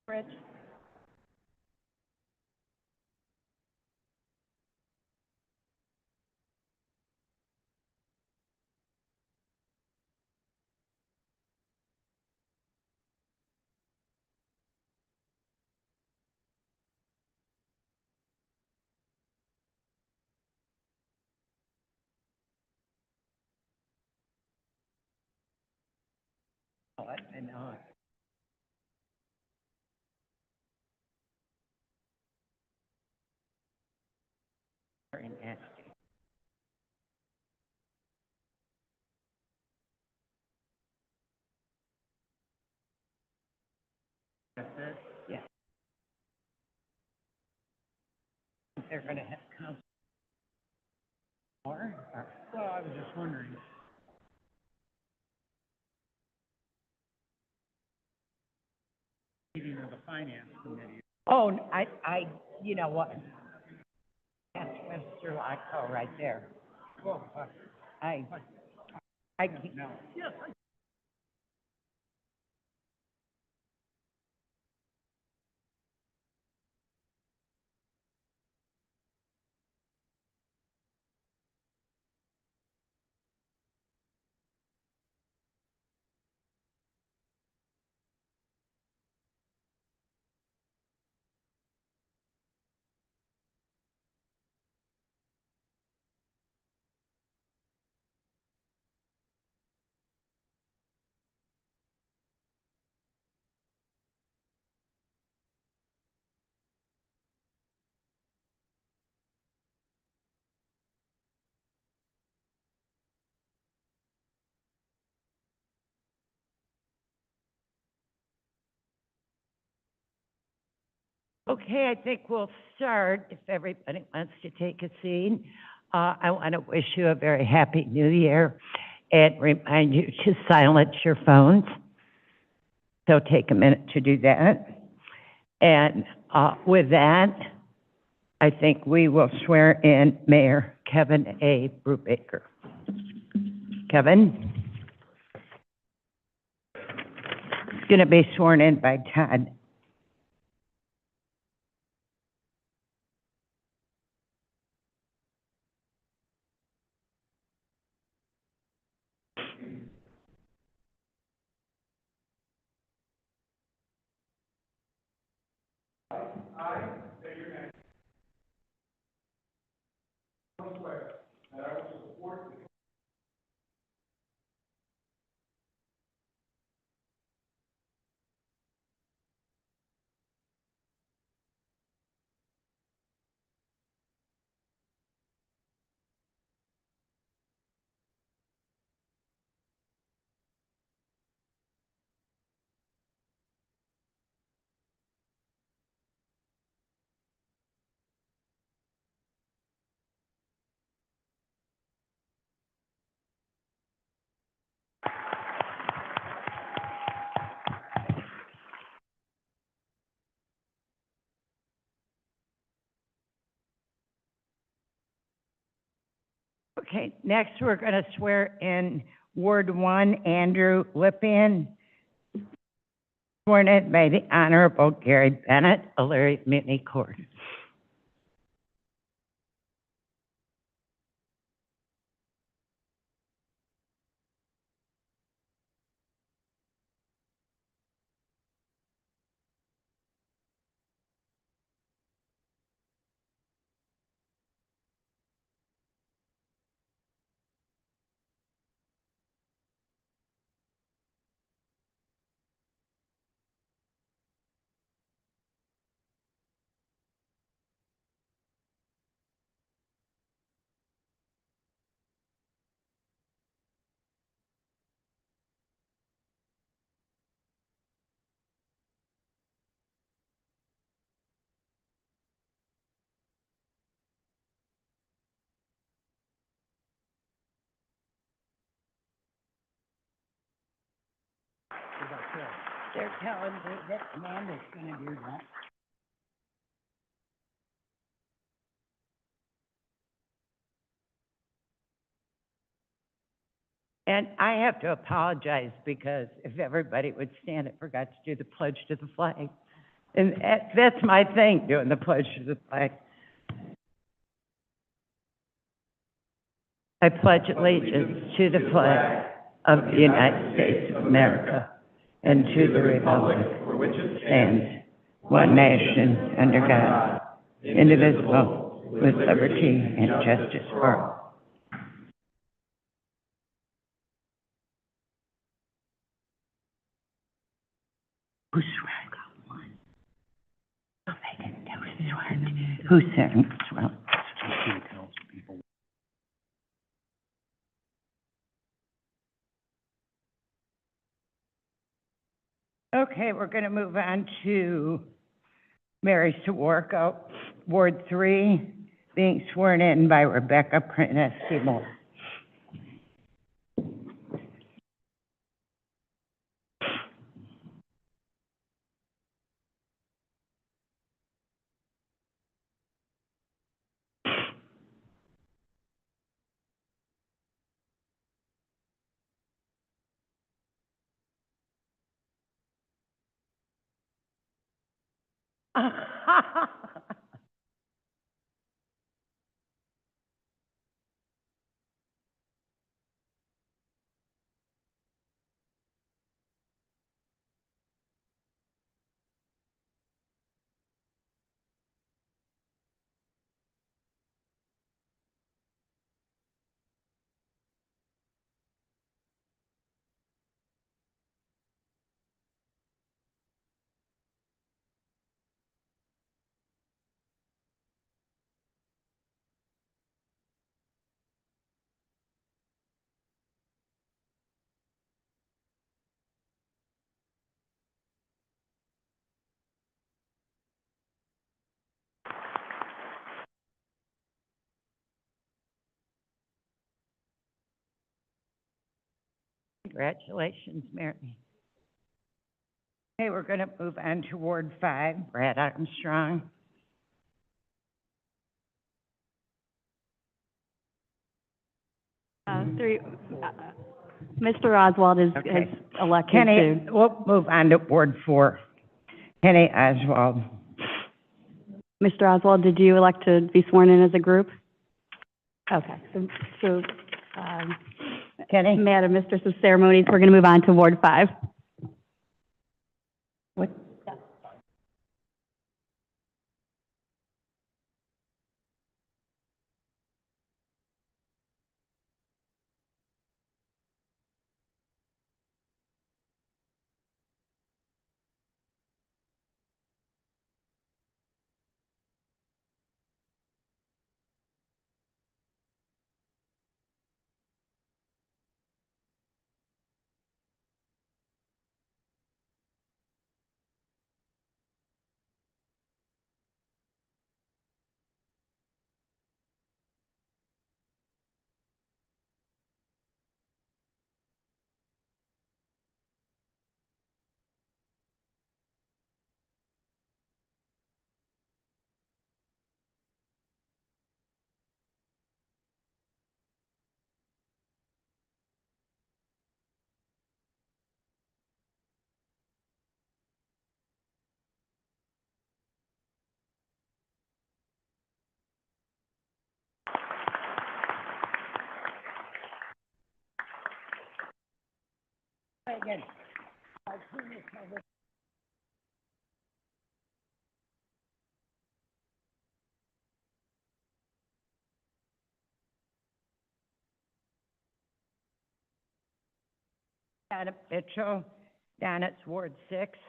Rich? Oh, I know. Very nasty. That's it? Yeah. They're gonna have council more, or? Well, I was just wondering. Meeting of the finance committee. Oh, you know what? That's Mr. Locko right there. Well, I, I, no. Yes, okay, I think we'll start if everybody wants to take a seat. I want to wish you a very happy new year and remind you to silence your phones. So take a minute to do that. And with that, I think we will swear in Mayor Kevin A. Brubaker. Kevin? He's going to be sworn in by Todd. Okay, next we're going to swear in Ward 1, Andrew Lippian, sworn in by the Honorable Gary Bennett, Elyria Muni Court. They're telling me that Amanda's going to do that. And I have to apologize because if everybody would stand, I forgot to do the pledge to the flag. And that's my thing, doing the pledge to the flag. I pledge allegiance to the flag of the United States of America and to the republic for which it stands, one nation, under God, indivisible, with liberty and justice for all. Who's swearing? Oh, they didn't know who's swearing. Who's saying swearing? Okay, we're going to move on to Mary Sawarko, Ward 3, being sworn in by Rebecca Prentice Seymour. Congratulations, Mary. Okay, we're going to move on to Ward 5, Brad Armstrong. Mr. Oswald is Okay. elected Kenny, to. we'll move on to Ward 4. Kenny Oswald. Mr. Oswald, did you elect to be sworn in as a group? Okay, so, Kenny? Madam Mistress of Ceremonies, we're going to move on to Ward 5. What? Donna Mitchell, down at Ward 6.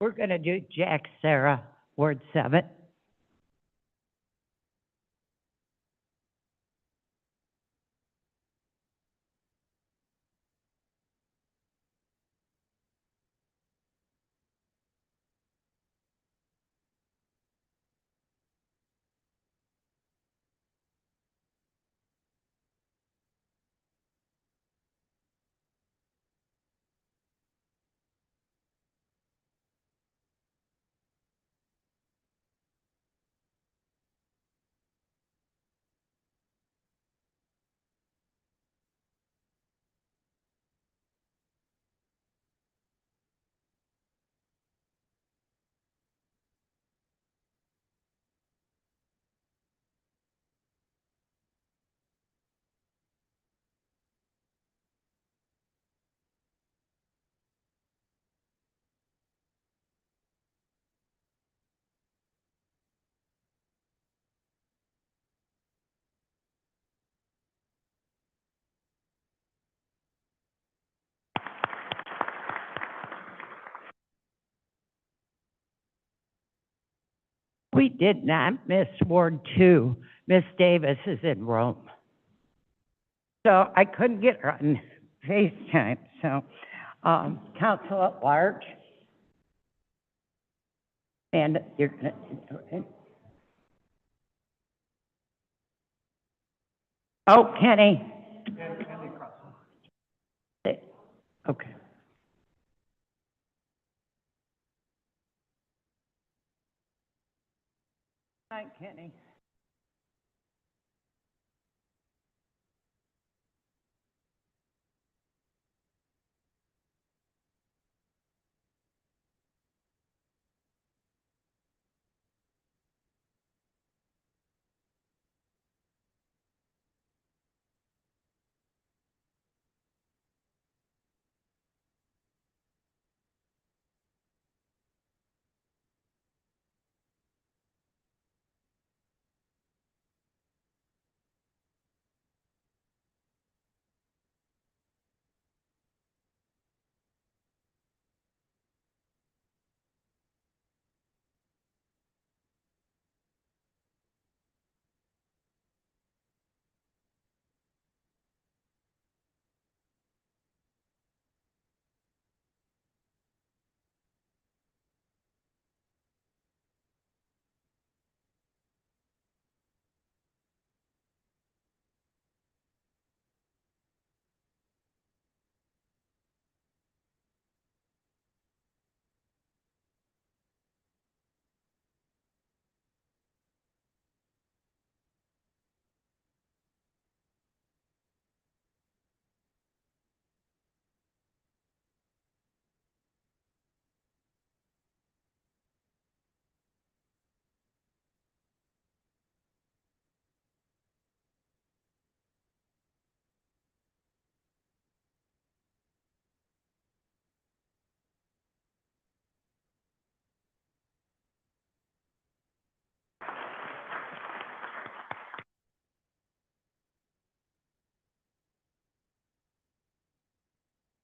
we're going to do Jack Sarah, Ward 7. We did not miss Ward 2. Miss Davis is in Rome. So I couldn't get her on FaceTime. So, Council at Large. And you're going to, oh, Kenny. Okay. Hi, Kenny.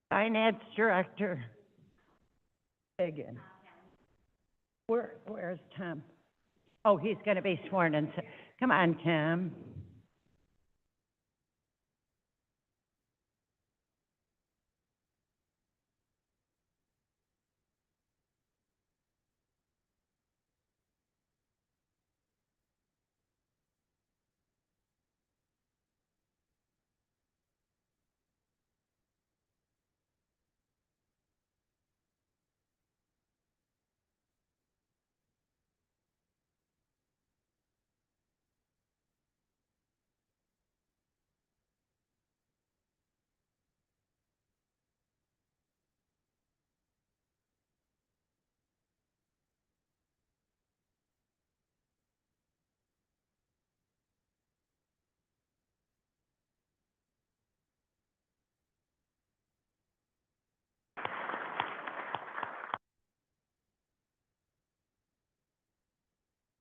Finance Director. Again. Where's Tom? Oh, he's going to be sworn in. Come on, Tom.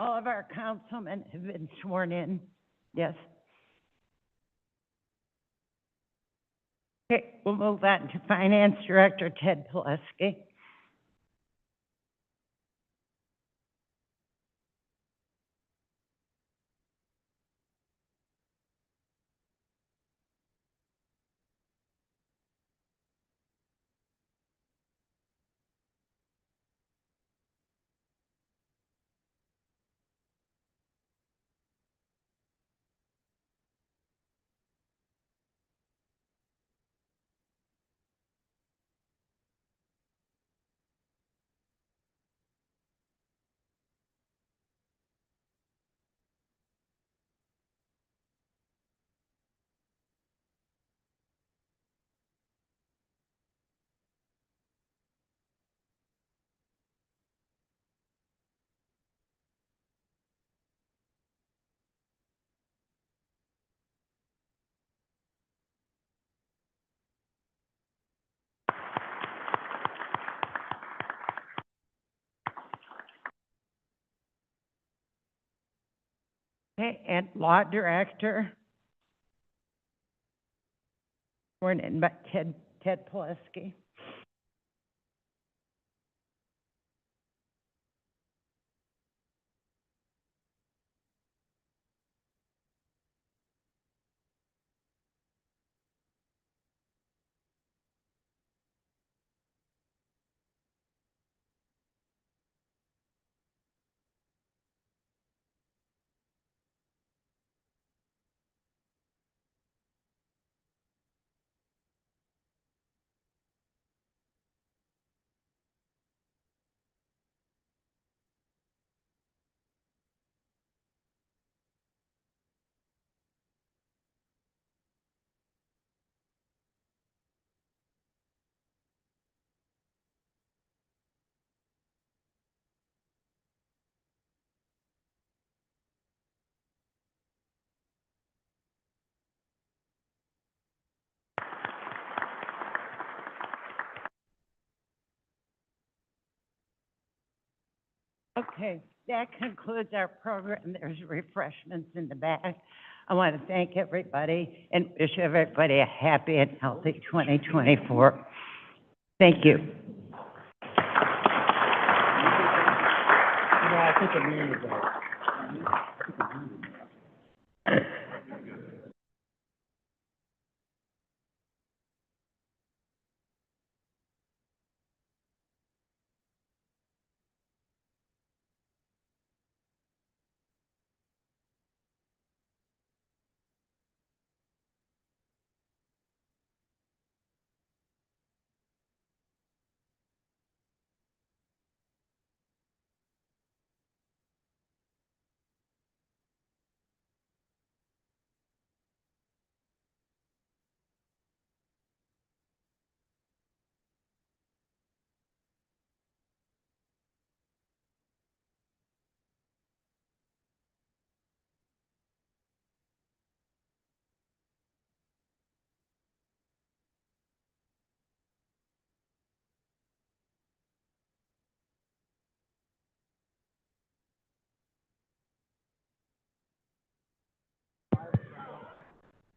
All of our councilmen have been sworn in. Yes. Okay, we'll move on to Finance Director Ted Pileski. Okay, and Law Director, sworn in by Ted Pulaski. Okay, that concludes our program. There's refreshments in the back. I want to thank everybody and wish everybody a happy and healthy 2024. Thank you. I think a minute ago.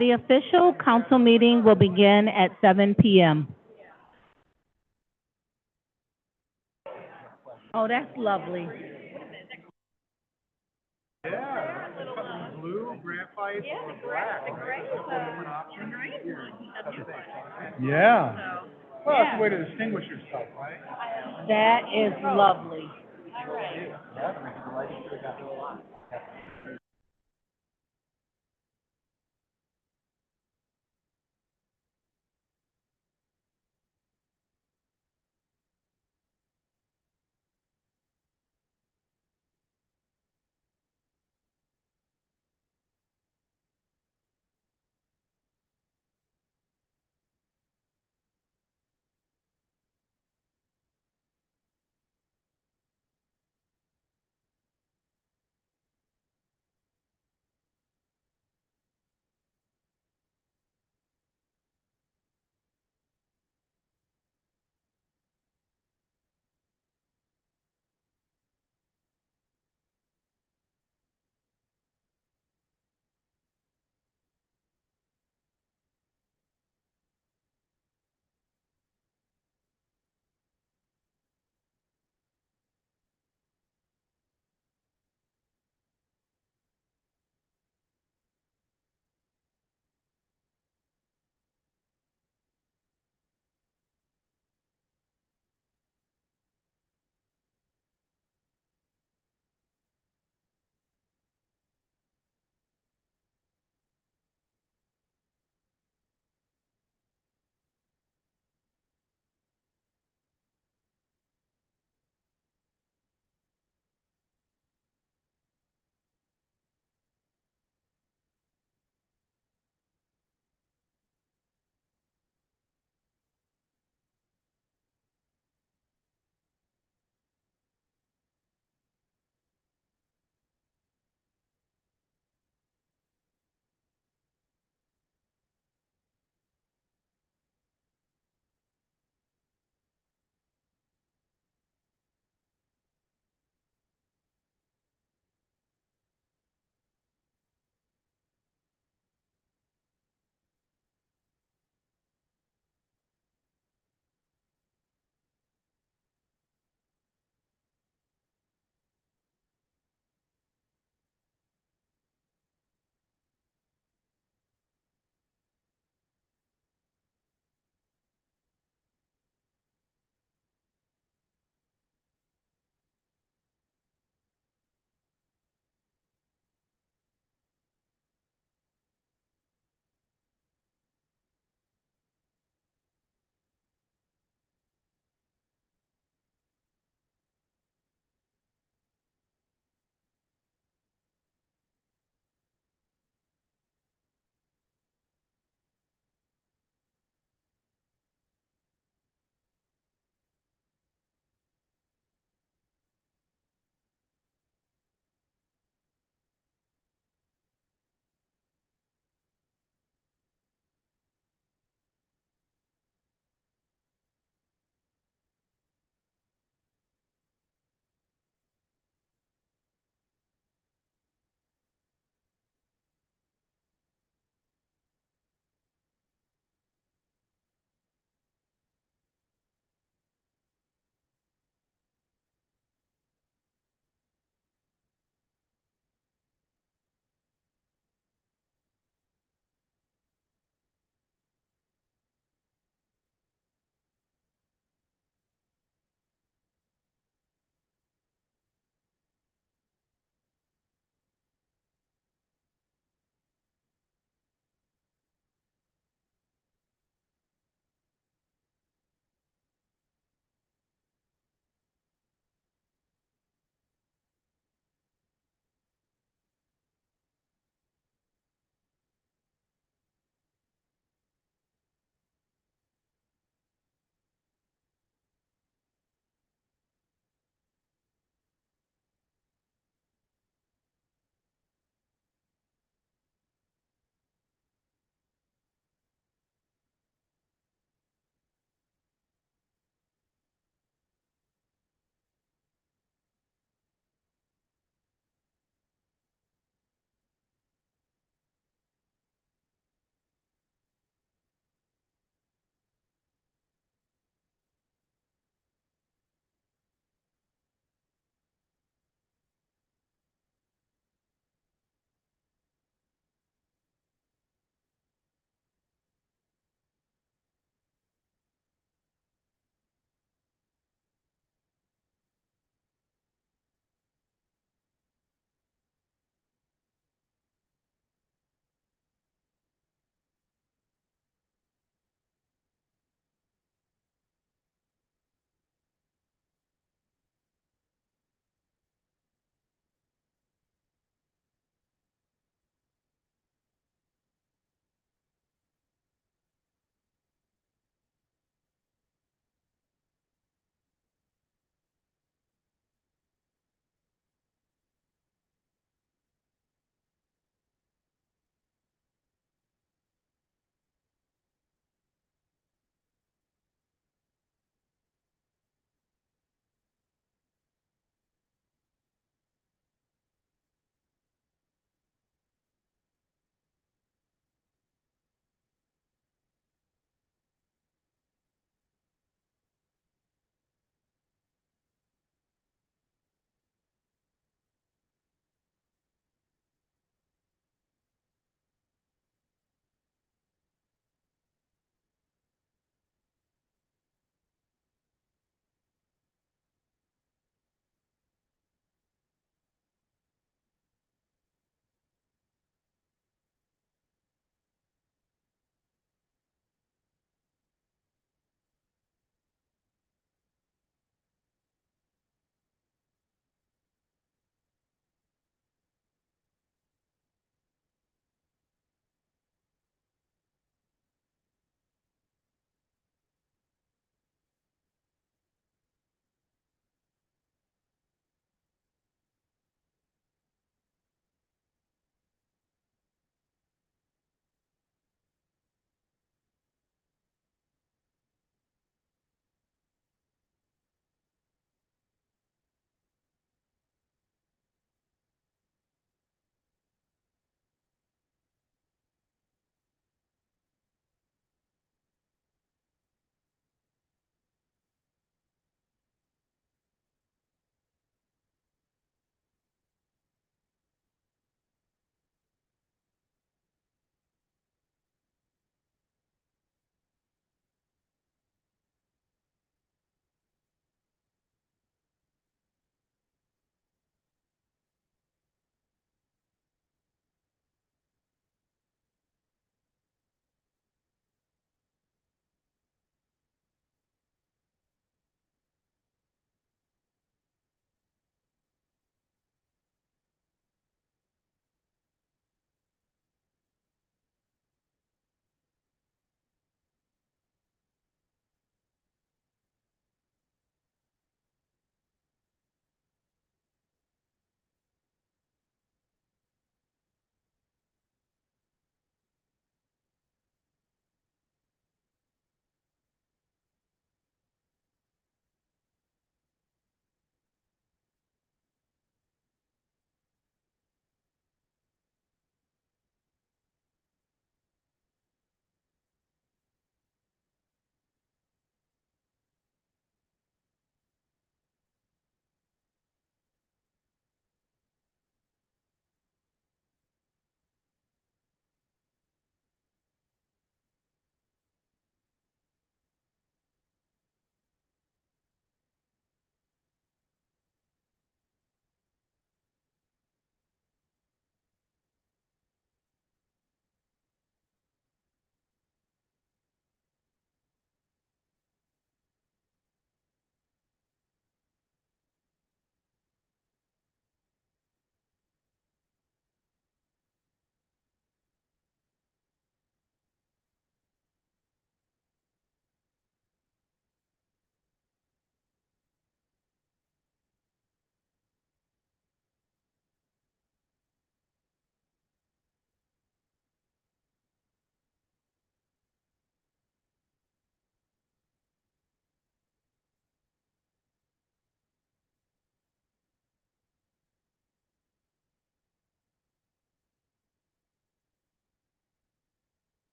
The official council meeting will begin at 7 p.m. Oh, that's lovely. Blue, graphite, or black, right? Yeah. Well, that's the way to distinguish yourself, right? That is lovely.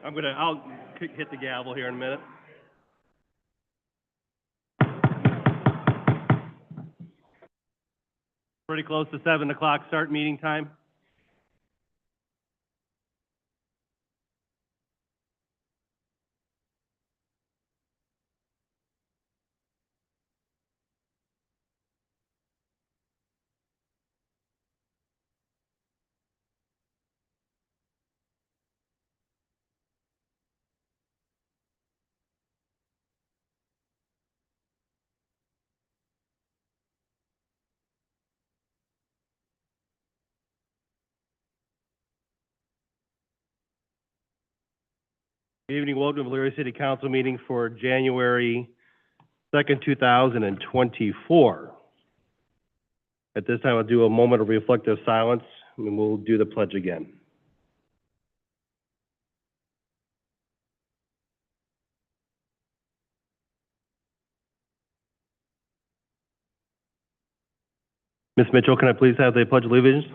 I'll hit the gavel here in a minute. Pretty close to 7 o'clock start meeting time. Good evening, welcome to Elyria City Council meeting for January 2nd, 2024. At this time, I'll do a moment of reflective silence, and we'll do the pledge again. Ms. Mitchell, can I please have the Pledge of Allegiance?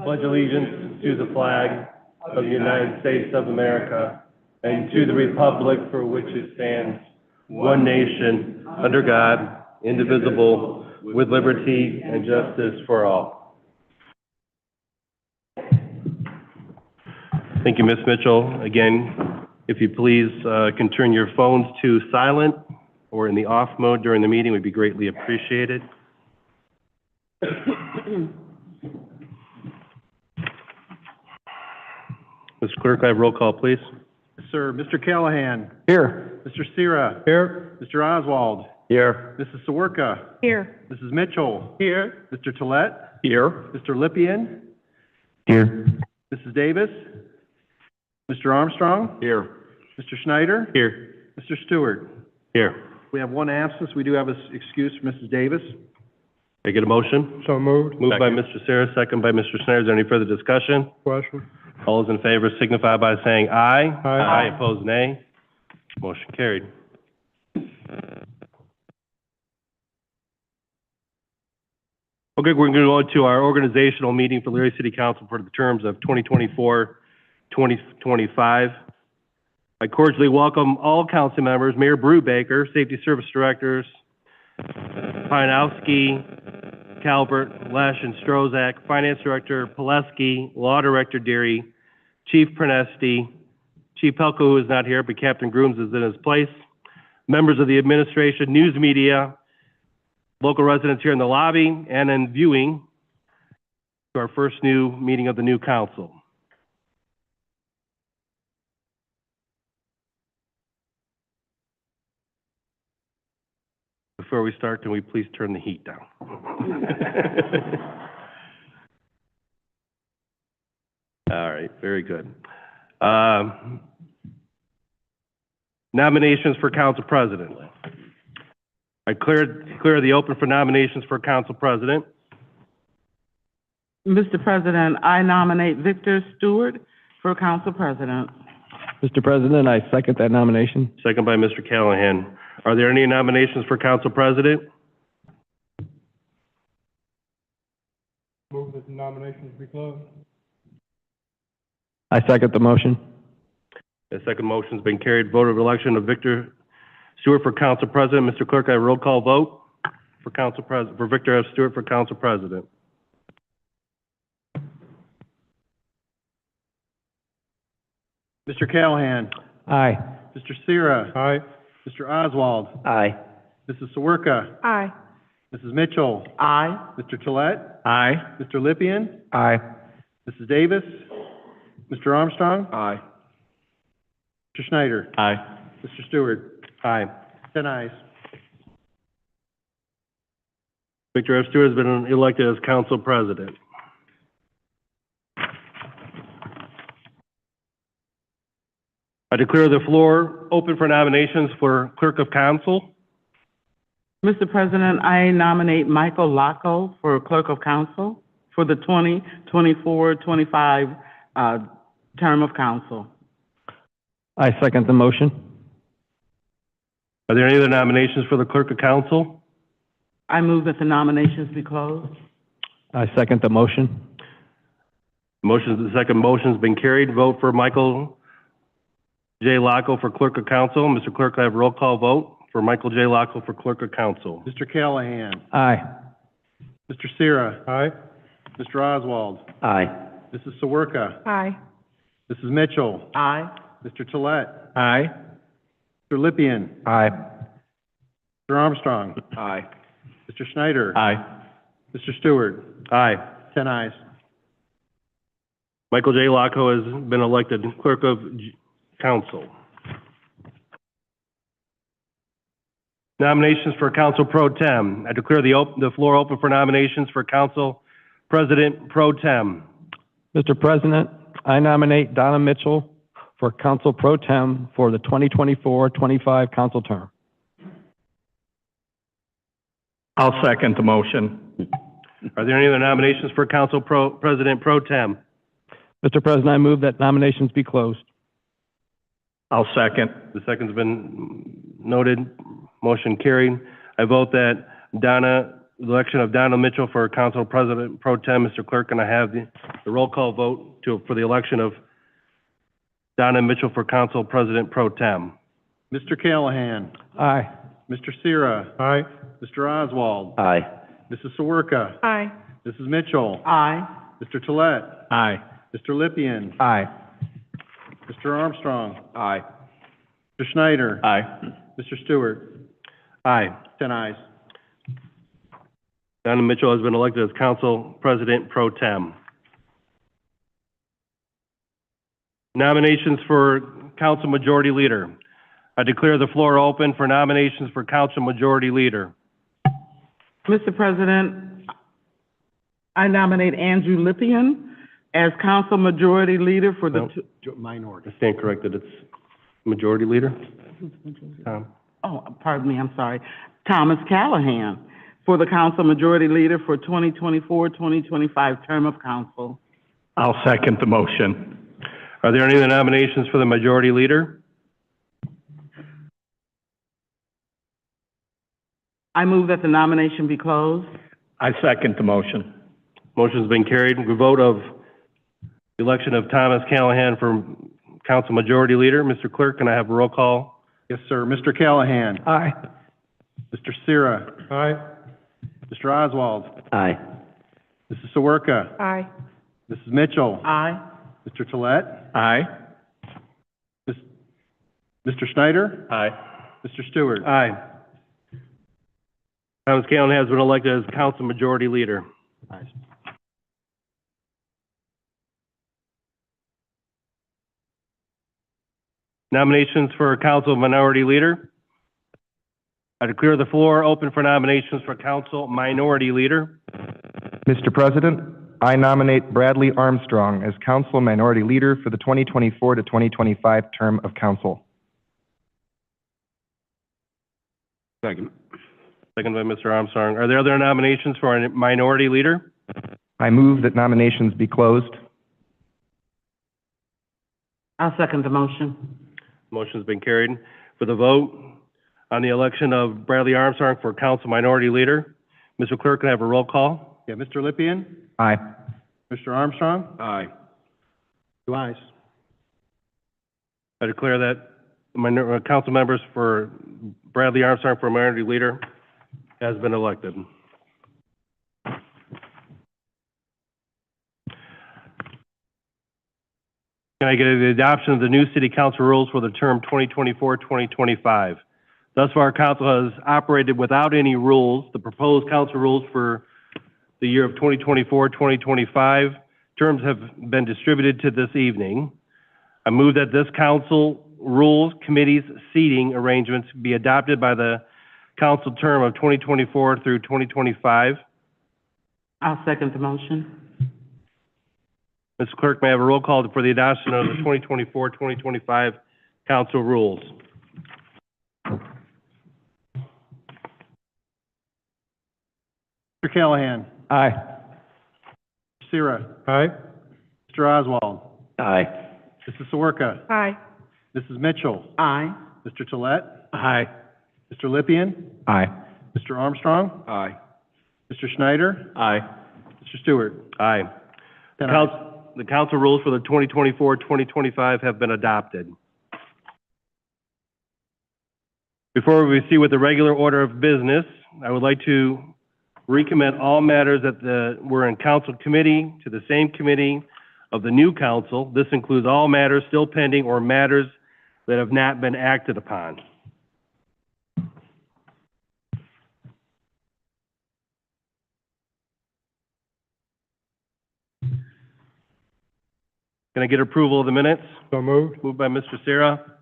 Pledge allegiance to the flag of the United States of America and to the republic for which it stands, one nation, under God, indivisible, with liberty and justice for all. Thank you, Ms. Mitchell. Again, if you please can turn your phones to silent or in the off mode during the meeting, would be greatly appreciated. Mr. Clerk, I have roll call, please. Yes, sir. Mr. Callahan. Here. Mr. Sira. Here. Mr. Oswald. Here. Mrs. Sawerka. Here. Mrs. Mitchell. Here. Mr. Tolet. Here. Mr. Lippian. Here. Mrs. Davis. Mr. Armstrong. Here. Mr. Schneider. Here. Mr. Stewart. Here. We have one absence. We do have an excuse for Mrs. Davis. I get a motion? So moved. Moved by Mr. Sarah, second by Mr. Schneider. Is there any further discussion? Question. All those in favor signify by saying aye. Aye. Aye, opposed, nay. Motion carried. Okay, we're going to go to our organizational meeting for Elyria City Council for the terms of 2024-2025. I cordially welcome all council members, Mayor Brubaker, Safety Service Directors, Pianowski, Calvert, Lesh, and Strozak, Finance Director Pileski, Law Director Deary, Chief Pernesti, Chief Pelko, who is not here, but Captain Grooms is in his place, members of the administration, news media, local residents here in the lobby and in viewing to our first new meeting of the new council. Before we start, can we please turn the heat down? All right, very good. Nominations for council president. I clear the open for nominations for council president. Mr. President, I nominate Victor Stewart for council president. Mr. President, I second that nomination. Second by Mr. Callahan. Are there any nominations for council president? Move that the nominations be closed. I second the motion. The second motion's been carried. Vote of election of Victor Stewart for council president. Mr. Clerk, I have a roll call vote for council president, for Victor F. Stewart for council president. Mr. Callahan. Aye. Mr. Sira. Aye. Mr. Oswald. Aye. Mrs. Sawerka. Aye. Mrs. Mitchell. Aye. Mr. Tolet. Aye. Mr. Lippian. Aye. Mrs. Davis. Mr. Armstrong. Aye. Mr. Schneider. Aye. Mr. Stewart. Aye. 10 ayes. Victor F. Stewart has been elected as council president. I declare the floor open for nominations for clerk of council. Mr. President, I nominate Michael Lacco for clerk of council for the 2024-25 term of council. I second the motion. Are there any other nominations for the clerk of council? I move that the nominations be closed. I second the motion. The second motion's been carried. Vote for Michael J. Laco for Clerk of Council. Mr. Clerk, I have a roll call vote for Michael J. Laco for Clerk of Council. Mr. Callahan. Aye. Mr. Sierra. Aye. Mr. Oswald. Aye. Mrs. Sawerka. Aye. Mrs. Mitchell. Aye. Mr. Tolet. Aye. Mr. Lippian. Aye. Mr. Armstrong. Aye. Mr. Schneider. Aye. Mr. Stewart. Aye. 10 ayes. Michael J. Laco has been elected Clerk of Council. Nominations for Council Pro Tem. I declare the floor open for nominations for Council President Pro Tem. Mr. President, I nominate Donna Mitchell for Council Pro Tem for the 2024-25 council term. I'll second the motion. Are there any other nominations for Council President Pro Tem? Mr. President, I move that nominations be closed. I'll second. The second's been noted. Motion carried. I vote that the election of Donna Mitchell for Council President Pro Tem. Mr. Clerk, and I have the roll call vote for the election of Donna Mitchell for Council President Pro Tem. Mr. Callahan. Aye. Mr. Sierra. Aye. Mr. Oswald. Aye. Mrs. Sawerka. Aye. Mrs. Mitchell. Aye. Mr. Tolet. Aye. Mr. Lippian. Aye. Mr. Armstrong. Aye. Mr. Schneider. Aye. Mr. Stewart. Aye. 10 ayes. Donna Mitchell has been elected as Council President Pro Tem. Nominations for Council Majority Leader. I declare the floor open for nominations for Council Majority Leader. Mr. President, I nominate Andrew Lippian as Council Majority Leader for the, Nope. Minority. I stand corrected. It's Majority Leader. Tom. pardon me, I'm sorry, Thomas Callahan for the Council Majority Leader for 2024-2025 term of council. I'll second the motion. Are there any other nominations for the Majority Leader? I move that the nomination be closed. I second the motion. Motion's been carried. We vote of the election of Thomas Callahan for Council Majority Leader. Mr. Clerk, can I have a roll call? Yes, sir. Mr. Callahan. Aye. Mr. Sierra. Aye. Mr. Oswald. Aye. Mrs. Sawerka. Aye. Mrs. Mitchell. Aye. Mr. Tolet. Aye. Mr. Schneider. Aye. Mr. Stewart. Aye. Thomas Callahan has been elected as Council Majority Leader. Nominations for Council Minority Leader. I declare the floor open for nominations for Council Minority Leader. Mr. President, I nominate Bradley Armstrong as Council Minority Leader for the 2024 to 2025 term of council. Second. Second by Mr. Armstrong. Are there other nominations for a Minority Leader? I move that nominations be closed. I'll second the motion. Motion's been carried. For the vote on the election of Bradley Armstrong for Council Minority Leader, Mr. Clerk, can I have a roll call? Yeah, Mr. Lippian. Aye. Mr. Armstrong. Aye. 2 ayes. I declare that council members for Bradley Armstrong for Minority Leader has been elected. Can I get the adoption of the new city council rules for the term 2024-2025? Thus far, council has operated without any rules. The proposed council rules for the year of 2024-2025 terms have been distributed to this evening. I move that this council rules committee's seating arrangements be adopted by the council term of 2024 through 2025. I'll second the motion. Mr. Clerk, may I have a roll call for the adoption of the 2024-2025 council rules? Mr. Callahan. Aye. Sierra. Aye. Mr. Oswald. Aye. Mrs. Sawerka. Aye. Mrs. Mitchell. Aye. Mr. Tolet. Aye. Mr. Lippian. Aye. Mr. Armstrong. Aye. Mr. Schneider. Aye. Mr. Stewart. Aye. 10 ayes. The council rules for the 2024-2025 have been adopted. Before we proceed with the regular order of business, I would like to recommit all matters that were in council committee to the same committee of the new council. This includes all matters still pending or matters that have not been acted upon. Can I get approval of the minutes? So moved. Moved by Mr. Sarah.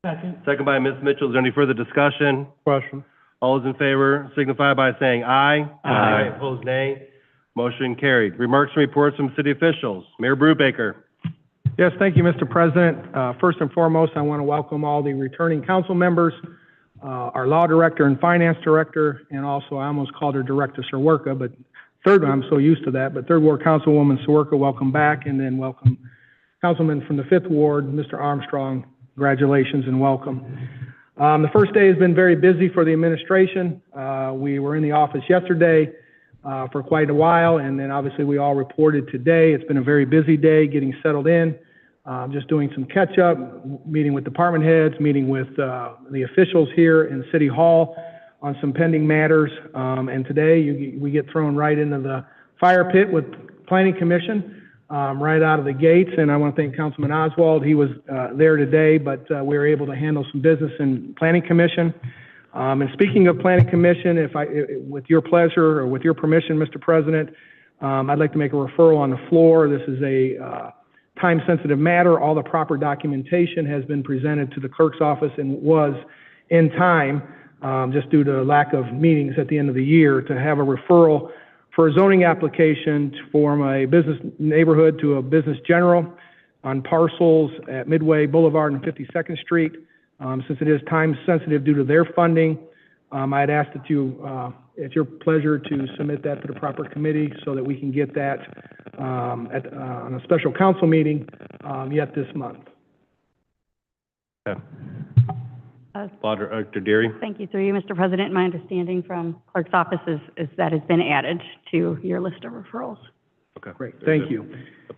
Second. Second by Ms. Mitchell. Is there any further discussion? Question. All those in favor signify by saying aye. Aye. Opposed, nay. Motion carried. Remarks and reports from city officials. Mayor Brubaker. Yes, thank you, Mr. President. First and foremost, I want to welcome all the returning council members, our law director and finance director, and also I almost called her Director Sawerka, but I'm so used to that, but Third Ward Councilwoman Sawerka, welcome back, and then welcome Councilman from the Fifth Ward, Mr. Armstrong. Congratulations and welcome. The first day has been very busy for the administration. We were in the office yesterday for quite a while, and then obviously we all reported today. It's been a very busy day getting settled in, just doing some catch-up, meeting with department heads, meeting with the officials here in City Hall on some pending matters. And today we get thrown right into the fire pit with Planning Commission right out of the gates. And I want to thank Councilman Oswald. He was there today, but we were able to handle some business in Planning Commission. And speaking of Planning Commission, with your pleasure or with your permission, Mr. President, I'd like to make a referral on the floor. This is a time-sensitive matter. All the proper documentation has been presented to the clerk's office and was in time, just due to lack of meetings at the end of the year, to have a referral for a zoning application to form a business neighborhood to a business general on parcels at Midway Boulevard and 52nd Street. Since it is time-sensitive due to their funding, I'd ask that you, it's your pleasure to submit that to the proper committee so that we can get that on a special council meeting yet this month. Okay. Law Director Deary. Thank you, through you, Mr. President. My understanding from clerk's office is that has been added to your list of referrals. Okay. Great, thank you.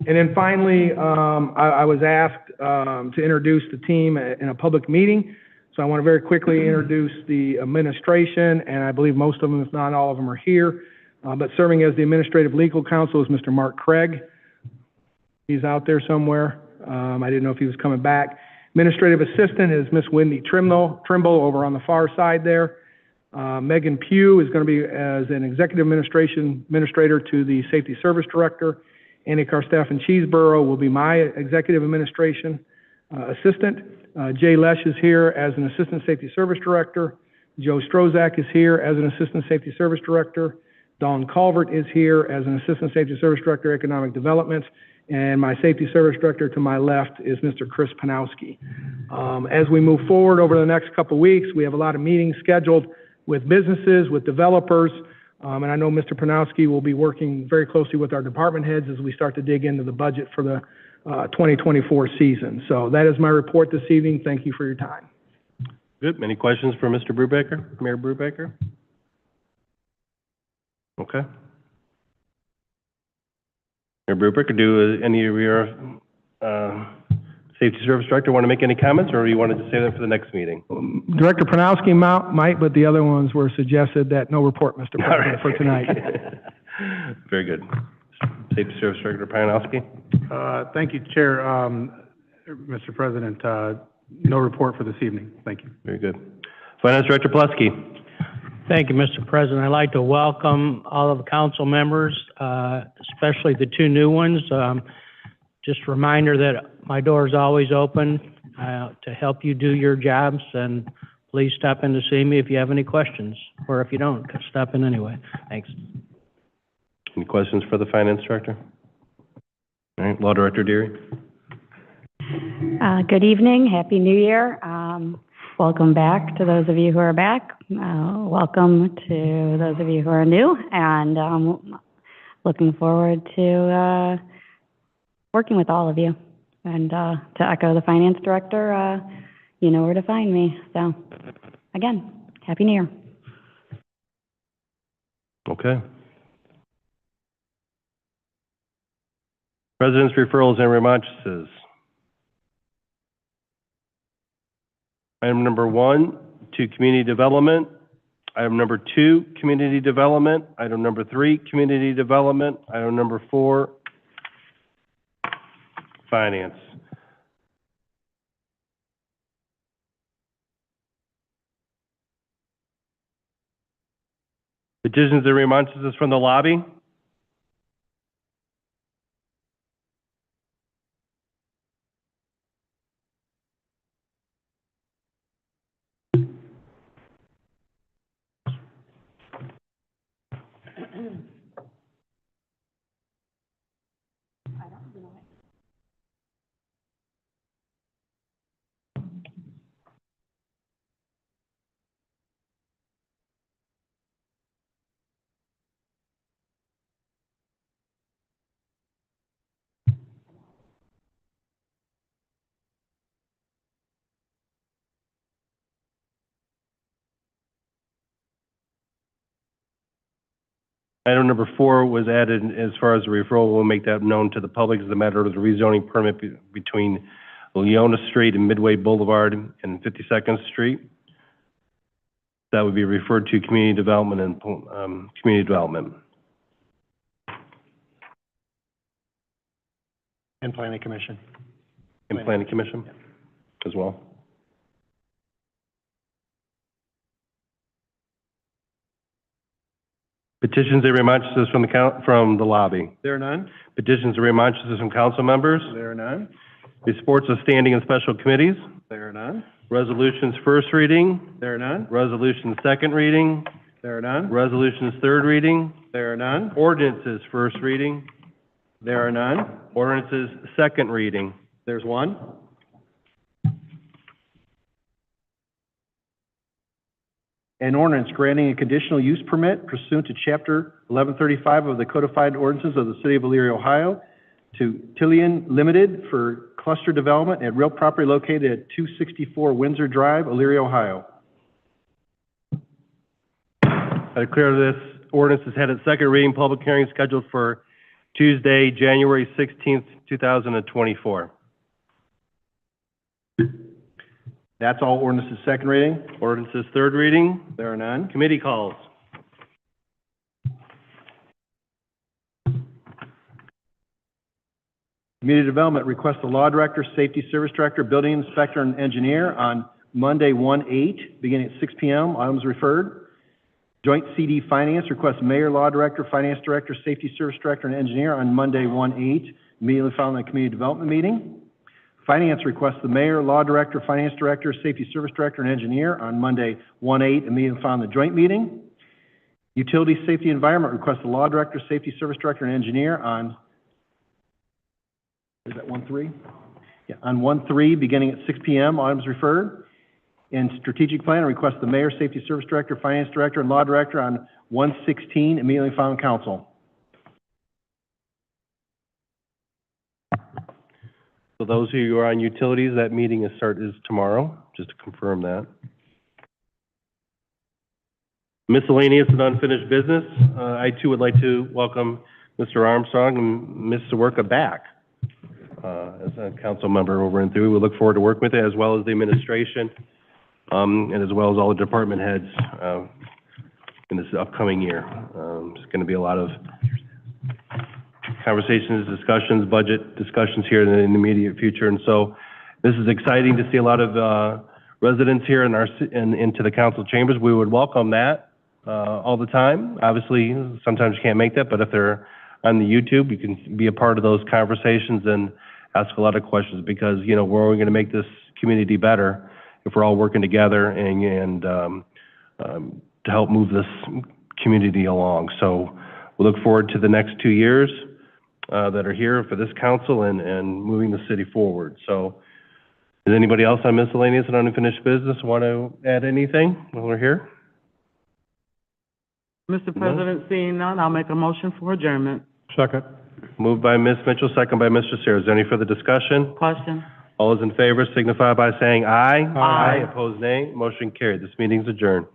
And then finally, I was asked to introduce the team in a public meeting. So I want to very quickly introduce the administration, and I believe most of them, if not all of them, are here. But serving as the administrative legal counsel is Mr. Mark Craig. He's out there somewhere. I didn't know if he was coming back. Administrative assistant is Miss Wendy Trimble over on the far side there. Megan Pugh is going to be as an executive administrator to the safety service director. Annie Karstaff and Cheeseboro will be my executive administration assistant. Jay Lesh is here as an assistant safety service director. Joe Strozak is here as an assistant safety service director. Dawn Calvert is here as an assistant safety service director, economic development. And my safety service director to my left is Mr. Chris Panowski. As we move forward over the next couple of weeks, we have a lot of meetings scheduled with businesses, with developers, and I know Mr. Panowski will be working very closely with our department heads as we start to dig into the budget for the 2024 season. So that is my report this evening. Thank you for your time. Good. Any questions for Mr. Brubaker, Mayor Brubaker? Okay. Mayor Brubaker, do any of your safety service director want to make any comments, or do you want to just say that for the next meeting? Director Panowski might, but the other ones were suggested that no report, Mr. President, for tonight. Very good. Safety Service Director Panowski. Thank you, Chair. Mr. President, no report for this evening. Thank you. Very good. Finance Director Pulaski. Thank you, Mr. President. I'd like to welcome all of the council members, especially the two new ones. Just a reminder that my door is always open to help you do your jobs, and please stop in to see me if you have any questions, or if you don't, stop in anyway. Thanks. Any questions for the Finance Director? All right, Law Director Deary. Good evening, Happy New Year. Welcome back to those of you who are back. Welcome to those of you who are new, and looking forward to working with all of you. And to echo the Finance Director, you know where to find me. So, again, Happy New Year. Okay. President's referrals and remonstrances. Item number 1, to community development. Item number 2, community development. Item number 3, community development. Item number 4, finance. Petitions and remonstrances from the lobby. Item number 4 was added as far as the referral. We'll make that known to the public as a matter of the rezoning permit between Leona Street and Midway Boulevard and 52nd Street. That would be referred to community development and community development. And Planning Commission. And Planning Commission as well. Petitions and remonstrances from the lobby. There are none. Petitions and remonstrances from council members. There are none. Reports of standing and special committees. There are none. Resolutions first reading. There are none. Resolutions second reading. There are none. Resolutions third reading. There are none. Ordinances first reading. There are none. Ordinances second reading. There's one. An ordinance granting a conditional use permit pursuant to Chapter 1135 of the Codified Ordinances of the City of Elyria, Ohio, to Tillian Limited for cluster development at real property located at 264 Windsor Drive, Elyria, Ohio. I declare this ordinance has had its second reading, public hearing scheduled for Tuesday, January 16th, 2024. That's all ordinances second reading. Ordinances third reading. There are none. Committee calls. Community Development requests the Law Director, Safety Service Director, Building Inspector, and Engineer on Monday, 1/8, beginning at 6 p.m. Items referred. Joint CD Finance requests Mayor, Law Director, Finance Director, Safety Service Director, and Engineer on Monday, 1/8, immediately following the Community Development meeting. Finance requests the Mayor, Law Director, Finance Director, Safety Service Director, and Engineer on Monday, 1/8, immediately following the joint meeting. Utility Safety Environment requests the Law Director, Safety Service Director, and Engineer on, is that 1/3? Yeah, on 1/3, beginning at 6 p.m., items referred. In Strategic Plan, request the Mayor, Safety Service Director, Finance Director, and Law Director on 1/16, immediately following council. So those of you who are on utilities, that meeting is tomorrow, just to confirm that. Miscellaneous and unfinished business. I too would like to welcome Mr. Armstrong and Ms. Sawerka back as a council member over and through. We look forward to working with you, as well as the administration, and as well as all the department heads in this upcoming year. It's going to be a lot of conversations, discussions, budget discussions here in the immediate future. And so this is exciting to see a lot of residents here into the council chambers. We would welcome that all the time. Obviously, sometimes you can't make that, but if they're on the YouTube, you can be a part of those conversations and ask a lot of questions, because, you know, we're only going to make this community better if we're all working together and to help move this community along. So we look forward to the next 2 years that are here for this council and moving the city forward. So does anybody else on miscellaneous and unfinished business want to add anything while we're here? Mr. President, seeing none, I'll make a motion for adjournment. Second. Moved by Ms. Mitchell, second by Mr. Sayre. Is there any further discussion? Question? All those in favor signify by saying aye. Aye. Opposed, nay. Motion carried. This meeting's adjourned.